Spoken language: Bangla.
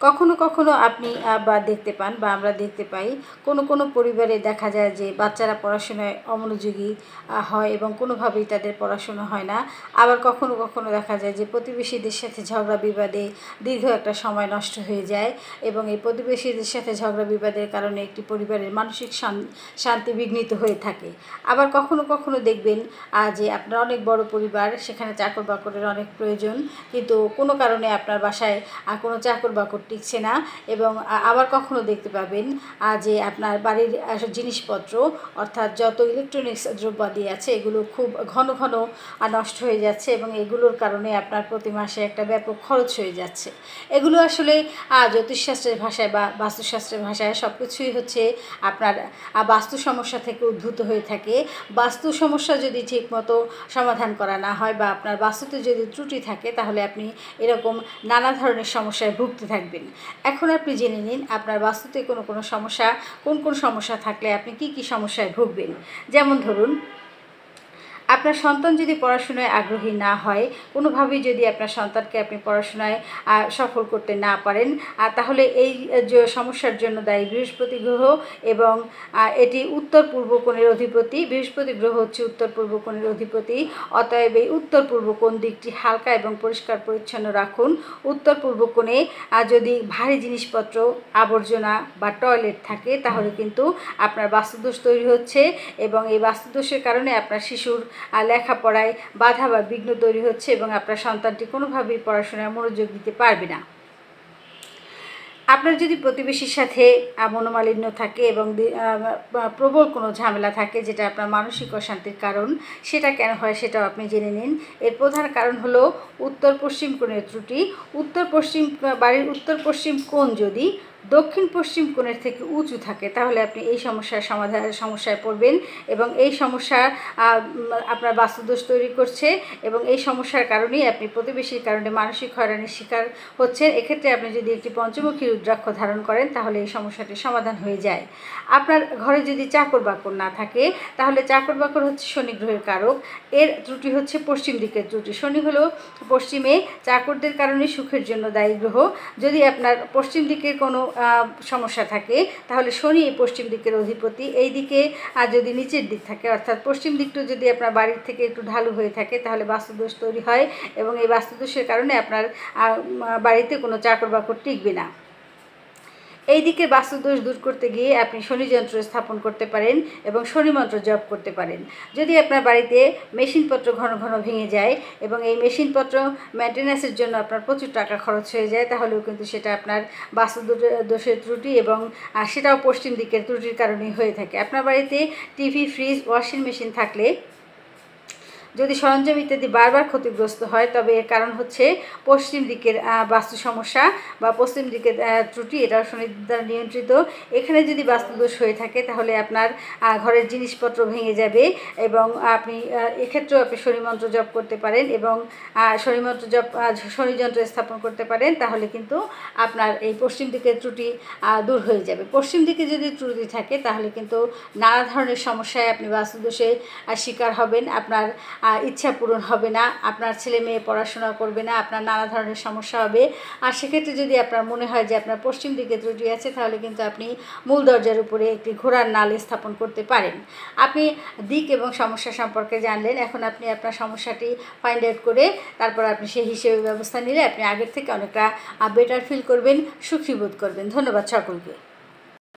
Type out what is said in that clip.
কখনো কখনো আপনি বা দেখতে পান বা আমরা দেখতে পাই কোনো পরিবারে দেখা যায় যে বাচ্চারা পড়াশোনায় অমনোযোগী হয় এবং কোনোভাবেই তাদের পড়াশোনা হয় না। আবার কখনো কখনো দেখা যায় যে প্রতিবেশীদের সাথে ঝগড়া বিবাদে দীর্ঘ একটা সময় নষ্ট হয়ে যায় এবং এই প্রতিবেশীদের সাথে ঝগড়া বিবাদের কারণে একটি পরিবারের মানসিক শান্তি বিঘ্নিত হয়ে থাকে। আবার কখনো কখনো দেখবেন যে আপনার অনেক বড় পরিবার, সেখানে চাকর বাকরের অনেক প্রয়োজন, কিন্তু কোনো কারণে আপনার বাসায় কোনো চাকর বাকর টিকছে না। এবং আবার কখনো দেখতে পাবেন যে আপনার বাড়ির জিনিসপত্র অর্থাৎ যত ইলেকট্রনিক্স দ্রব্যাদি আছে এগুলো খুব ঘন ঘন নষ্ট হয়ে যাচ্ছে এবং এগুলোর কারণে আপনার প্রতি মাসে একটা ব্যাপক খরচ হয়ে যাচ্ছে। এগুলো আসলে জ্যোতিষশাস্ত্রের ভাষায় বা বাস্তুশাস্ত্রের ভাষায় সব কিছুই হচ্ছে আপনার বাস্তু সমস্যা থেকে উদ্ভূত হয়ে থাকে। বাস্তু সমস্যা যদি ঠিকমতো সমাধান করা না হয় বা আপনার বাস্তুতে যদি ত্রুটি থাকে তাহলে আপনি এরকম নানা ধরনের সমস্যায় ভুগতে থাকবেন। এখন আপনি জেনে নিন আপনার বাস্তুতে কোনো সমস্যা, কোন সমস্যা থাকলে আপনি কি সমস্যায় ভুগবেন। যেমন ধরুন, আপনার সন্তান যদি পড়াশোনায় আগ্রহী না হয়, কোনোভাবেই যদি আপনার সন্তানকে আপনি পড়াশোনায় সফল করতে না পারেন, তাহলে এই যে সমস্যার জন্য দায়ী বৃহস্পতি গ্রহ এবং এটি উত্তর পূর্ব কোণের অধিপতি। বৃহস্পতি গ্রহ হচ্ছে উত্তর পূর্ব কোণের অধিপতি। অতএব এই উত্তর পূর্ব কোণ দিকটি হালকা এবং পরিষ্কার পরিচ্ছন্ন রাখুন। উত্তর পূর্ব কোণে যদি ভারী জিনিসপত্র, আবর্জনা বা টয়লেট থাকে তাহলে কিন্তু আপনার বাস্তুদোষ তৈরি হচ্ছে এবং এই বাস্তুদোষের কারণে আপনার শিশুর লেখাপড়ায় বাধা বা বিঘ্ন তৈরি হচ্ছে এবং আপনার সন্তানটি কোনোভাবেই পড়াশোনায় মনোযোগ দিতে পারবে না। আপনার যদি প্রতিবেশীর সাথে মনোমালিন্য থাকে এবং প্রবল কোনো ঝামেলা থাকে যেটা আপনার মানসিক অশান্তির কারণ, সেটা কেন হয় সেটাও আপনি জেনে নিন। এর প্রধান কারণ হলো উত্তর পশ্চিম কোণের ত্রুটি। বাড়ির উত্তর পশ্চিম কোণ যদি দক্ষিণ পশ্চিম কোণের থেকে উঁচু থাকে তাহলে আপনি এই সমস্যায় পড়বেন এবং এই সমস্যা আপনার বাস্তুদোষ তৈরি করছে এবং এই সমস্যার কারণেই আপনি প্রতিবেশীর কারণে মানসিক হয়রানির শিকার হচ্ছেন। এক্ষেত্রে আপনি যদি একটি পঞ্চমুখী রুদ্রাক্ষ ধারণ করেন তাহলে এই সমস্যাটির সমাধান হয়ে যায়। আপনার ঘরে যদি চাকর বাকর না থাকে তাহলে চাকর বাকর হচ্ছে শনি গ্রহের কারক। এর ত্রুটি হচ্ছে পশ্চিম দিকের ত্রুটি। শনি হলো পশ্চিমে চাকরদের কারণে সুখের জন্য দায়ী গ্রহ। যদি আপনার পশ্চিম দিকের কোনো সমস্যা থাকে তাহলে শনি এই পশ্চিম দিকের অধিপতি। এই দিকে যদি নিচের দিক থাকে অর্থাৎ পশ্চিম দিকটা যদি আপনার বাড়ির থেকে একটু ঢালু হয়ে থাকে তাহলে বাস্তুদোষ তৈরি হয় এবং এই বাস্তুদোষের কারণে আপনার বাড়িতে কোনো চাকর বাকর টিকবে না। এই দিকে বাস্তুদোষ দূর করতে গিয়ে আপনি শনি যন্ত্র স্থাপন করতে পারেন এবং শনি মন্ত্র জপ করতে পারেন। যদি আপনার বাড়িতে মেশিনপত্র ঘন ঘন ভেঙে যায় এবং এই মেশিনপত্র মেনটেন্যান্সের জন্য আপনার প্রচুর টাকা খরচ হয়ে যায় তাহলেও কিন্তু সেটা আপনার বাস্তুদোষের ত্রুটি এবং সেটাও পশ্চিম দিকের ত্রুটির কারণেই হয়ে থাকে। আপনার বাড়িতে টিভি, ফ্রিজ, ওয়াশিং মেশিন থাকলে যদি সরঞ্জাম ইত্যাদি বারবার ক্ষতিগ্রস্ত হয় তবে এর কারণ হচ্ছে পশ্চিম দিকের বাস্তু সমস্যা বা পশ্চিম দিকের ত্রুটি। এটাও শনি দ্বারা নিয়ন্ত্রিত। এখানে যদি বাস্তুদোষ হয়ে থাকে তাহলে আপনার ঘরের জিনিসপত্র ভেঙে যাবে এবং আপনি এক্ষেত্রেও আপনি শনি মন্ত্র জপ করতে পারেন এবং শনি যন্ত্র স্থাপন করতে পারেন। তাহলে কিন্তু আপনার এই পশ্চিম দিকের ত্রুটি দূর হয়ে যাবে। পশ্চিম দিকে যদি ত্রুটি থাকে তাহলে কিন্তু নানা ধরনের সমস্যায় আপনি বাস্তুদোষে শিকার হবেন। আপনার ইচ্ছা পূরণ হবে না, আপনার ছেলে মেয়ে পড়াশোনা করবে না, আপনার নানা ধরনের সমস্যা হবে। আর সেক্ষেত্রে যদি আপনার মনে হয় যে আপনার পশ্চিম দিকে ত্রুটি আছে তাহলে কিন্তু আপনি মূল দরজার উপরে একটি ঘোড়ার নাল স্থাপন করতে পারেন। আপনি দিক এবং সমস্যা সম্পর্কে জানলেন। এখন আপনি আপনার সমস্যাটি ফাইন্ড আউট করে তারপর আপনি সেই হিসেবে ব্যবস্থা নিলে আপনি আগের থেকে অনেকটা বেটার ফিল করবেন, সুখী বোধ করবেন। ধন্যবাদ সকলকে।